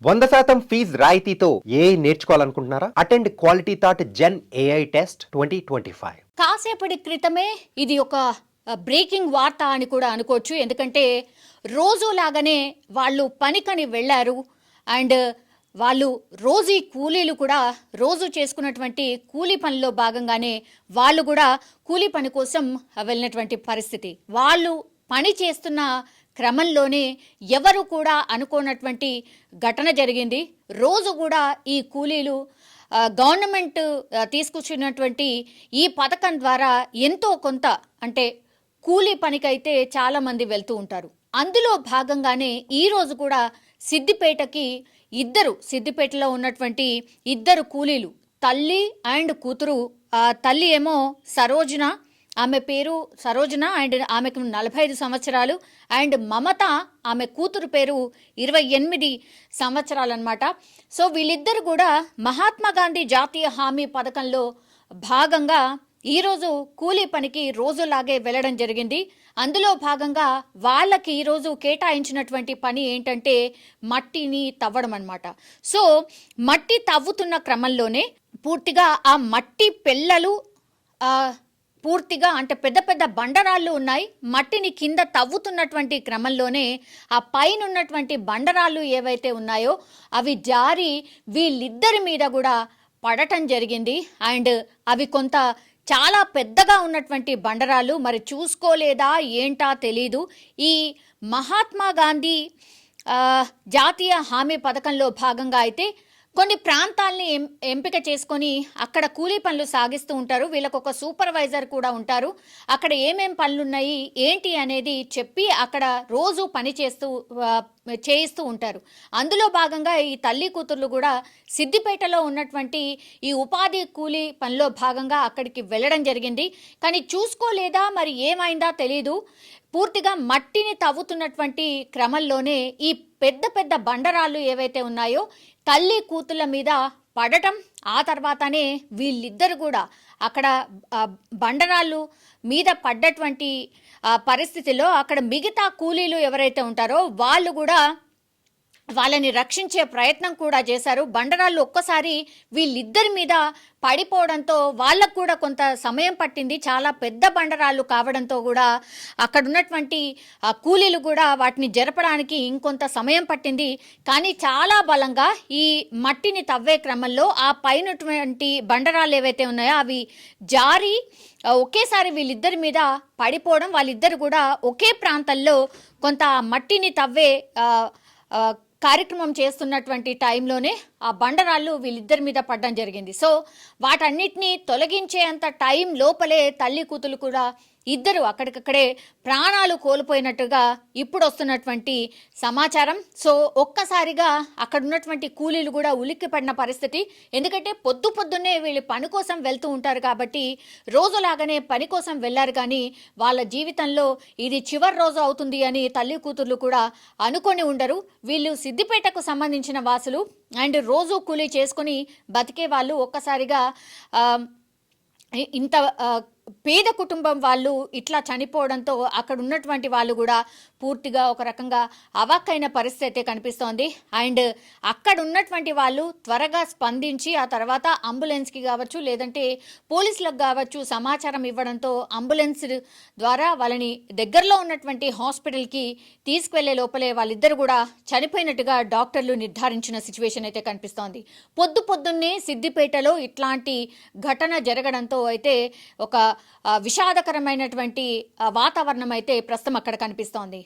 100% fees రాయితీతో ఏ నేర్చుకోవాలనుకుంటున్నారా? Attend quality thought gen AI test 2025. కాసేపటి క్రితమే ఇది ఒక బ్రేకింగ్ వార్త అని కూడా అనుకోవచ్చు. ఎందుకంటే రోజు లాగానే వాళ్ళు పనికని వెళ్ళారు. అండ్ వాళ్ళు రోజీ కూలీలు కూడా రోజు చేసుకున్నటువంటి కూలీ పనిలో భాగంగానే వాళ్ళు కూడా కూలీ పని కోసం వెళ్ళినటువంటి పరిస్థితి. వాళ్ళు పని చేస్తున్న క్రమంలోనే ఎవరు కూడా అనుకోనటువంటి ఘటన జరిగింది. రోజు కూడా ఈ కూలీలు గవర్నమెంట్ తీసుకొచ్చినటువంటి ఈ పథకం ద్వారా ఎంతో కొంత అంటే కూలీ పనికైతే చాలామంది వెళ్తూ ఉంటారు. అందులో భాగంగానే ఈరోజు కూడా సిద్దిపేటలో ఉన్నటువంటి ఇద్దరు కూలీలు, తల్లి అండ్ కూతురు. తల్లి ఏమో సరోజన, ఆమె పేరు సరోజన అండ్ ఆమెకు 45 సంవత్సరాలు. అండ్ మమత, ఆమె కూతురు పేరు 28 సంవత్సరాలు అనమాట. సో వీళ్ళిద్దరు కూడా మహాత్మా గాంధీ జాతీయ హామీ పథకంలో భాగంగా ఈరోజు కూలీ పనికి రోజులాగే వెళ్ళడం జరిగింది. అందులో భాగంగా వాళ్ళకి ఈరోజు కేటాయించినటువంటి పని ఏంటంటే మట్టిని తవ్వడం అనమాట. సో మట్టి తవ్వుతున్న క్రమంలోనే పూర్తిగా ఆ మట్టి పెళ్ళలు పూర్తిగా అంటే పెద్ద పెద్ద బండరాళ్ళు ఉన్నాయి. మట్టిని కింద తవ్వుతున్నటువంటి క్రమంలోనే ఆ పైన ఉన్నటువంటి బండరాళ్ళు ఏవైతే ఉన్నాయో అవి జారి వీళ్ళిద్దరి మీద కూడా పడటం జరిగింది. అండ్ అవి కొంత చాలా పెద్దగా ఉన్నటువంటి బండరాళ్ళు, మరి చూసుకోలేదా ఏంటా తెలీదు. ఈ మహాత్మా గాంధీ జాతీయ హామీ పథకంలో భాగంగా అయితే కొన్ని ప్రాంతాలని ఎంపిక చేసుకొని అక్కడ కూలీ పనులు సాగిస్తూ ఉంటారు. వీళ్ళకు ఒక సూపర్వైజర్ కూడా ఉంటారు. అక్కడ ఏమేం పనులున్నాయి ఏంటి అనేది చెప్పి అక్కడ రోజు పని చేయిస్తూ ఉంటారు. అందులో భాగంగా ఈ తల్లి కూతుర్లు కూడా సిద్దిపేటలో ఉన్నటువంటి ఈ ఉపాధి కూలీ పనిలో భాగంగా అక్కడికి వెళ్ళడం జరిగింది. కానీ చూసుకోలేదా మరి ఏమైందా తెలీదు. పూర్తిగా మట్టిని తవ్వుతున్నటువంటి క్రమంలోనే ఈ పెద్ద పెద్ద బండరాళ్ళు ఏవైతే ఉన్నాయో తల్లి కూతుళ్ళ మీద పడటం, ఆ తర్వాతనే వీళ్ళిద్దరు కూడా అక్కడ బండరాళ్ళు మీద పడ్డటువంటి పరిస్థితిలో అక్కడ మిగతా కూలీలు ఎవరైతే ఉంటారో వాళ్ళు కూడా వాళ్ళని రక్షించే ప్రయత్నం కూడా చేశారు. బండరాళ్ళు ఒక్కసారి వీళ్ళిద్దరి మీద పడిపోవడంతో వాళ్ళకు కూడా కొంత సమయం పట్టింది. చాలా పెద్ద బండరాళ్ళు కావడంతో కూడా అక్కడ ఉన్నటువంటి కూలీలు కూడా వాటిని జరపడానికి ఇంకొంత సమయం పట్టింది. కానీ చాలా బలంగా ఈ మట్టిని తవ్వే క్రమంలో ఆ పైనటువంటి బండరాళ్ళు ఏవైతే ఉన్నాయో అవి జారి ఒకేసారి వీళ్ళిద్దరి మీద పడిపోవడం, వాళ్ళిద్దరు కూడా ఒకే ప్రాంతంలో కొంత మట్టిని తవ్వే కార్యక్రమం చేస్తున్నటువంటి టైంలోనే ఆ బండరాళ్ళు వీళ్ళిద్దరి మీద పడడం జరిగింది. సో వాటన్నిటినీ తొలగించేంత టైం లోపలే తల్లి కూతురు కూడా ఇద్దరు అక్కడికక్కడే ప్రాణాలు కోల్పోయినట్టుగా ఇప్పుడు వస్తున్నటువంటి సమాచారం. సో ఒక్కసారిగా అక్కడ ఉన్నటువంటి కూలీలు కూడా ఉలిక్కిపడిన పరిస్థితి. ఎందుకంటే పొద్దున్నే వీళ్ళు పని కోసం వెళ్తూ ఉంటారు కాబట్టి రోజులాగానే పని కోసం వెళ్ళారు. కానీ వాళ్ళ జీవితంలో ఇది చివరి రోజు అవుతుంది అని తల్లి కూతుర్లు కూడా అనుకొని ఉండరు. వీళ్ళు సిద్దిపేటకు సంబంధించిన వాసులు అండ్ రోజు కూలీ చేసుకొని బతికే వాళ్ళు ఒక్కసారిగా ఇంత పేద కుటుంబం వాళ్ళు ఇట్లా చనిపోవడంతో అక్కడ ఉన్నటువంటి వాళ్ళు కూడా పూర్తిగా ఒక రకంగా అవాక్కైన పరిస్థితి అయితే కనిపిస్తోంది. అండ్ అక్కడ ఉన్నటువంటి వాళ్ళు త్వరగా స్పందించి ఆ తర్వాత అంబులెన్స్కి కావచ్చు లేదంటే పోలీసులకు కావచ్చు సమాచారం ఇవ్వడంతో అంబులెన్స్ ద్వారా వాళ్ళని దగ్గరలో ఉన్నటువంటి హాస్పిటల్కి తీసుకువెళ్లే లోపలే వాళ్ళిద్దరు కూడా చనిపోయినట్టుగా డాక్టర్లు నిర్ధారించిన సిచ్యువేషన్ అయితే కనిపిస్తోంది. పొద్దున్నే సిద్దిపేటలో ఇట్లాంటి ఘటన జరగడంతో అయితే ఒక విషాదకరమైనటువంటి వాతావరణం అయితే ప్రస్తుతం అక్కడ కనిపిస్తోంది.